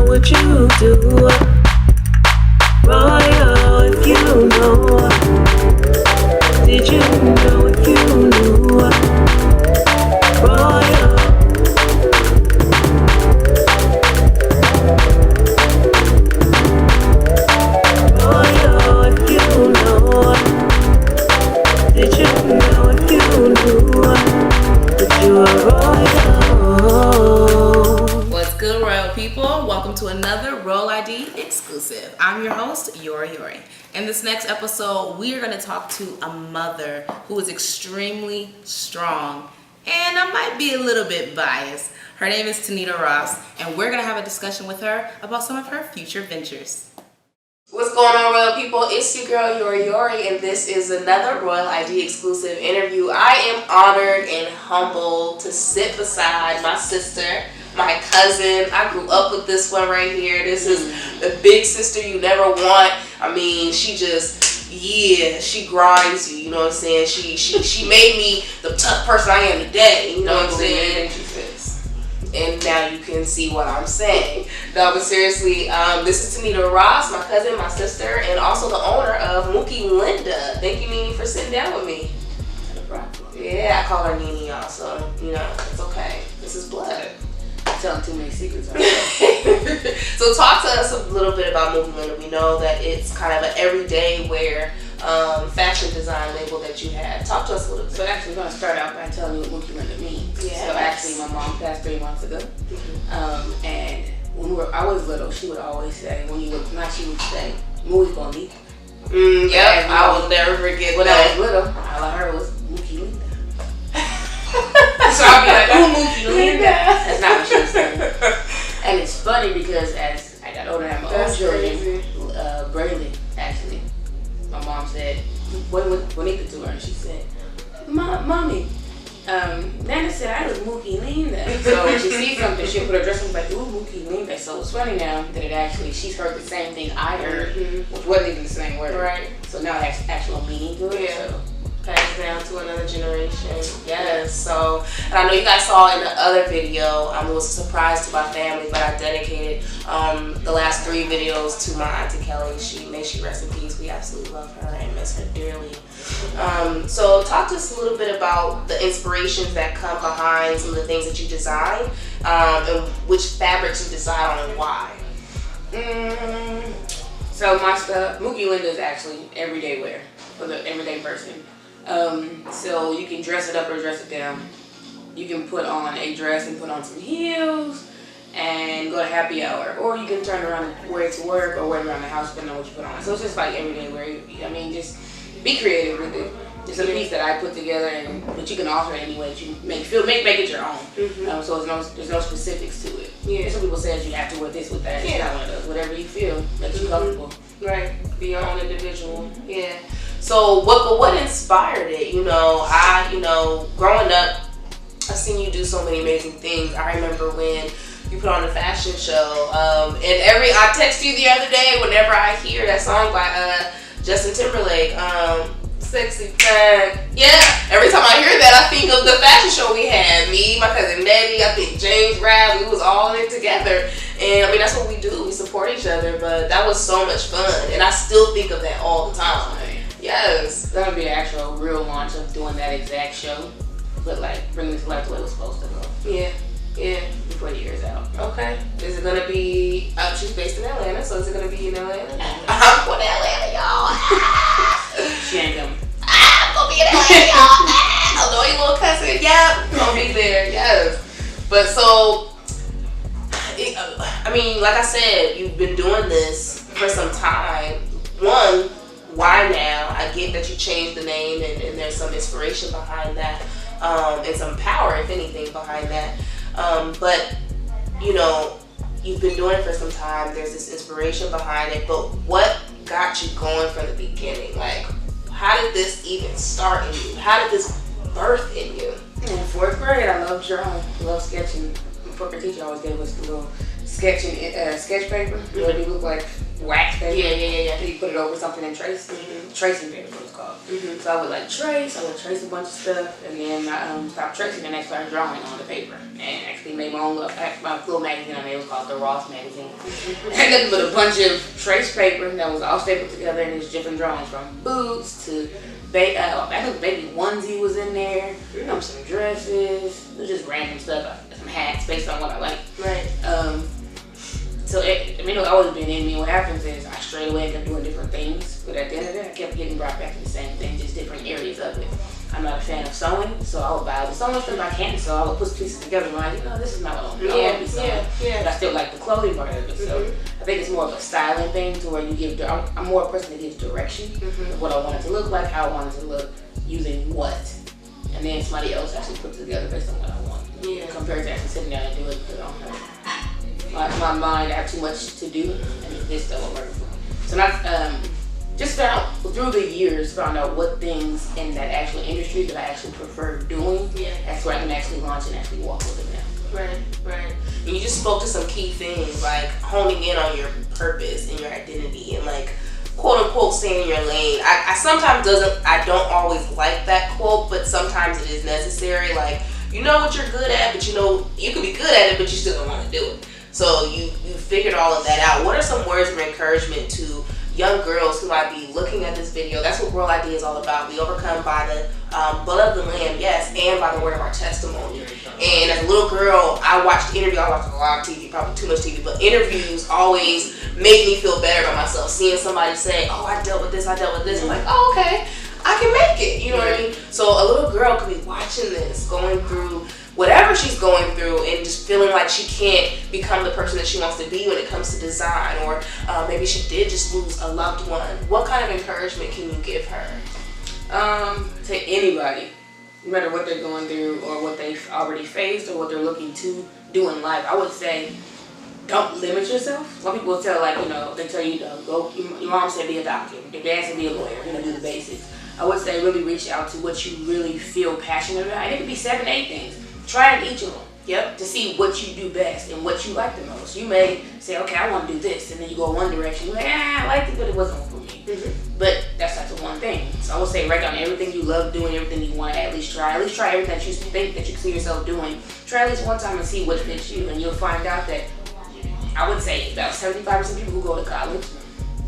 know what you do? Royal, if you know. Did you know if you knew? Royal. Royal, if you know. Did you know if you knew that you are royal? What's good, royal people? Welcome to another Royal ID exclusive. I'm your host, Yoreyore. In this next episode, we are going to talk to a mother who is extremely strong, and I might be a little bit biased. Her name is Tanita Ross, and we're going to have a discussion with her about some of her future ventures. What's going on, royal people? It's your girl, Yoreyore, and this is another Royal ID exclusive interview. I am honored and humbled to sit beside my sister, my cousin. I grew up with this one right here. This is the big sister you never want. I mean, she just, she grinds you, you know what I'm saying? She made me the tough person I am today, you know what I'm saying? And now you can see what I'm saying. No, but seriously, this is Tanita Ross, my cousin, my sister, and also the owner of Mookie Linda. Thank you, Nene, for sitting down with me. No problem. Yeah, I call her Nene also. You know, it's okay. This is blood. Telling too many secrets. So talk to us a little bit about Mookie Linda. We know that it's kind of an everyday wear fashion design label that you have. Talk to us a little bit. So actually, we're going to start out by telling you what Mookie Linda means. Yeah. So actually, my mom passed 3 months ago. And when I was little, she would always say, when you look nice, she would say, Mookie's going to leave. Yep, I will never forget when that. I was little, all I heard was Mookie Linda. So I'll be like, oh, Mookie Linda. That's not what she was saying. And it's funny because as I got older and had my own children, Braylon, actually, my mom said, when they could to her, and she said, Mommy, Nana said I was Mookie Linda. So when she sees something, she'll put her dress on like, ooh, Mookie Linda. So it's funny now that it actually, she's heard the same thing I heard, which wasn't even the same word. Right. So now it has actual meaning to it. Yeah. So. Passed down to another generation. Yes. So, and I know you guys saw in the other video, it was a surprise to my family, but I dedicated the last 3 videos to my auntie Kelly. May she rest in peace. We absolutely love her and miss her dearly. So talk to us a little bit about the inspirations that come behind some of the things that you design, and which fabrics you decide on and why. So my stuff, Mookie Linda is actually everyday wear for the everyday person. So you can dress it up or dress it down. You can put on a dress and put on some heels and go to happy hour, or you can turn around and wear it to work or wear it around the house depending on what you put on. So it's just like everyday wear. I mean, just be creative with it. It's a piece that I put together, but you can alter it any way that you make it your own. So there's no specifics to it. Yeah. Some people say you have to wear this with that. It's not one of those. Whatever you feel makes you comfortable. Right. Be your own individual. Yeah. So what inspired it? Growing up, I've seen you do so many amazing things. I remember when you put on a fashion show, and I text you the other day whenever I hear that song by Justin Timberlake, Sexy Fat. Yeah, every time I hear that, I think of the fashion show we had. Me, my cousin Nettie, I think James Rad, we was all in it together. And I mean, that's what we do. We support each other, but that was so much fun. And I still think of that all the time. Yes. It's gonna be an actual real launch of doing that exact show, but like bringing it to life the way it was supposed to go. Yeah. Before the year's out. Okay. Is it gonna be? She's based in Atlanta, so is it gonna be in Atlanta? I'm going to Atlanta, y'all. She ain't coming. I'm gonna be in Atlanta, y'all. Although your little cousin, yep, gonna be there. Yes. But so, I mean, like I said, you've been doing this for some time. One. Why now? I get that you changed the name and there's some inspiration behind that, and some power, if anything, behind that. But, you've been doing it for some time. There's this inspiration behind it. But what got you going from the beginning? Like, how did this even start in you? How did this birth in you? In 4th grade, I loved drawing. I loved sketching. corporate teacher always gave us the little sketch paper. Where it look like wax paper. Yeah. So you put it over something and trace. Tracing paper, what it's called. So I would trace a bunch of stuff, and then I stopped tracing, and I started drawing on the paper, and actually made my own little magazine on it. It was called the Ross magazine. And then with a bunch of trace paper that was all stapled together, and it's different drawings from boots to I think baby onesie was in there. Some dresses. It was just random stuff. Some hats based on what I like. Right. So it's always been in me. What happens is I straight away end up doing different things, but at the end of it, I kept getting brought back to the same thing, just different areas of it. I'm not a fan of sewing, so I would buy the sewing stuff I can sew. I would put pieces together and I'm like, this is not what I want to do. I want to be sewing. But I still like the clothing part of it. So I think it's more of a styling thing to where you give, I'm more a person that gives direction of what I want it to look like, how I want it to look, using what. And then somebody else actually puts it together based on what I want. Compared to actually sitting down and doing it, because I don't have my mind, I have too much to do, and this still won't work for me. So just through the years, found out what things in that actual industry that I actually prefer doing. That's where I can actually launch and actually walk with it now. Right. And you just spoke to some key things, like honing in on your purpose and your identity, and quote unquote staying in your lane. I don't always like that quote, but sometimes it is necessary. You know what you're good at, but you could be good at it, but you still don't want to do it. So you figured all of that out. What are some words of encouragement to young girls who might be looking at this video? That's what World ID is all about. We overcome by the blood of the Lamb, yes, and by the word of our testimony. And as a little girl, I watched a lot of TV, probably too much TV, but interviews always made me feel better about myself. Seeing somebody say, I dealt with this. I'm like, okay, I can make it. You know what I mean? So a little girl could be watching this, going through whatever she's going through, and just feeling like she can't become the person that she wants to be when it comes to design, or maybe she did just lose a loved one. What kind of encouragement can you give her? To anybody, no matter what they're going through or what they've already faced or what they're looking to do in life, I would say don't limit yourself. Some people will tell, they tell you to go, your mom said be a doctor, your dad said be a lawyer, do the basics. I would say really reach out to what you really feel passionate about, and it could be 7, 8 things. Try each of them. To see what you do best and what you like the most. You may say, okay, I want to do this, and then you go one direction. You're like, I liked it, but it wasn't for me. But that's not the one thing. So I would say write down everything you love doing, everything you want to at least try. At least try everything that you think that you see yourself doing. Try at least one time and see what fits you, and you'll find out that I would say about 75% of people who go to college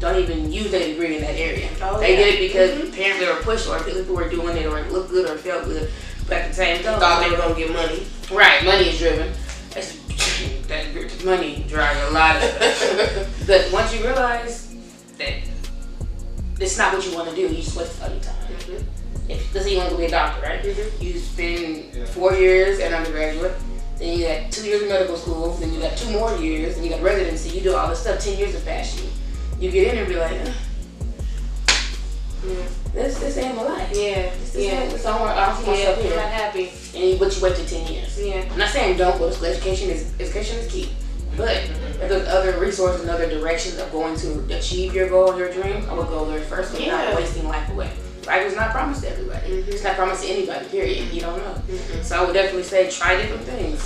don't even use their degree in that area. They did it because parents were pushed, or people were doing it, or it looked good, or felt good. But at the same time, thought they were gonna get money. Right, money is driven. Money drives a lot of stuff. But once you realize that it's not what you want to do, you just waste all your time. Let's say you want to be a doctor, right? You spend 4 years at undergraduate, then you got 2 years of medical school, then you got 2 more years, and you got residency. You do all this stuff. 10 years have passed you. You get in and be like, this ain't my life. This don't work. I see myself here. I'm not happy. But you waited 10 years. I'm not saying don't go to school. Education is key. But if there's other resources and other directions of going to achieve your goal, your dream, I would go there first and not wasting life away. Life is not promised to everybody. It's not promised to anybody, period. You don't know. So I would definitely say try different things.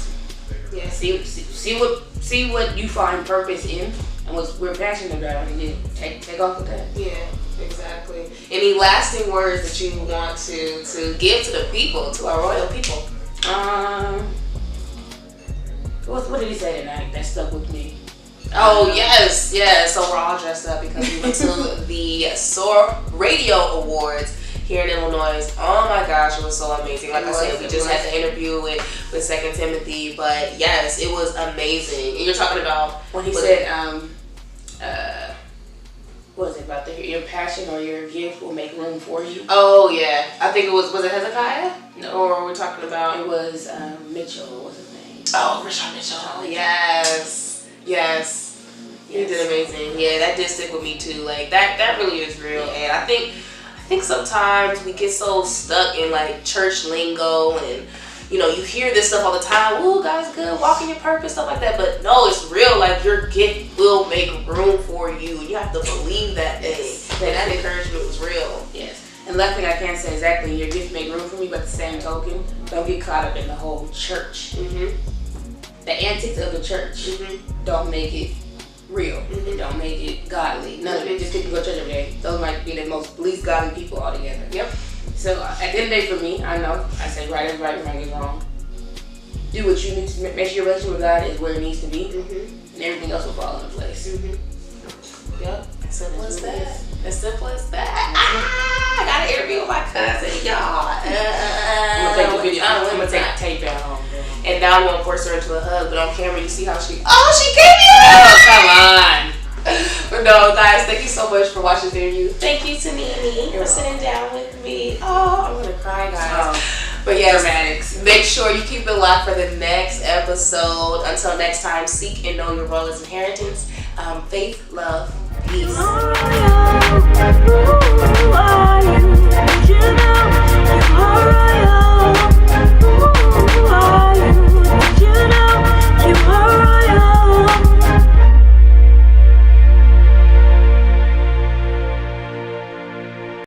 See what you find purpose in and what we're passionate about, and then take off with that. Exactly. Any lasting words that you want to give to the people, to our royal people? What did he say tonight that stuck with me? Oh, yes. So we're all dressed up because we went to the SOAR Radio Awards here in Illinois. Oh my gosh, it was so amazing. Like I said, we just had the interview with 2 Timothy, but yes, it was amazing. And you're talking about when he said, what is it about your passion or your gift will make room for you? Oh yeah, I think it was it Hezekiah? No, or we're talking about it was Mitchell. What was his name? Oh, Rashad Mitchell. Yes. He did amazing. Yeah, that did stick with me too. Like that really is real, and I think sometimes we get so stuck in church lingo, and you hear this stuff all the time. Ooh, God's good, walk in your purpose, stuff like that. But no, it's real. Your gift will make room for you. You have to believe that thing. And that encouragement was real. Yes. And last thing I can say exactly, your gift make room for me, but the same token, don't get caught up in the whole church the antics of the church don't make it real. It don't make it godly. None of it. Just people go to church every day. Those might be the least godly people altogether. Yep. So at the end of the day, for me, I know I say right is right, wrong is wrong. Do what you need to make sure your relationship with God is where it needs to be, and everything else will fall into place. Yep. As simple as that. As simple as that. I got an interview with my cousin, y'all. I'm gonna take the video. I'm gonna take the tape at home. And now I'm gonna force her into a hug, but on camera you see how she gave me a hug. Oh, come on. But no, guys, thank you so much for watching the interview. Thank you, Tanini, for sitting down with me. Oh, I'm gonna cry, guys. But yes, dramatics. Make sure you keep it locked for the next episode. Until next time, seek and know your role as inheritance. Faith, love, peace. Who are you? Who are you?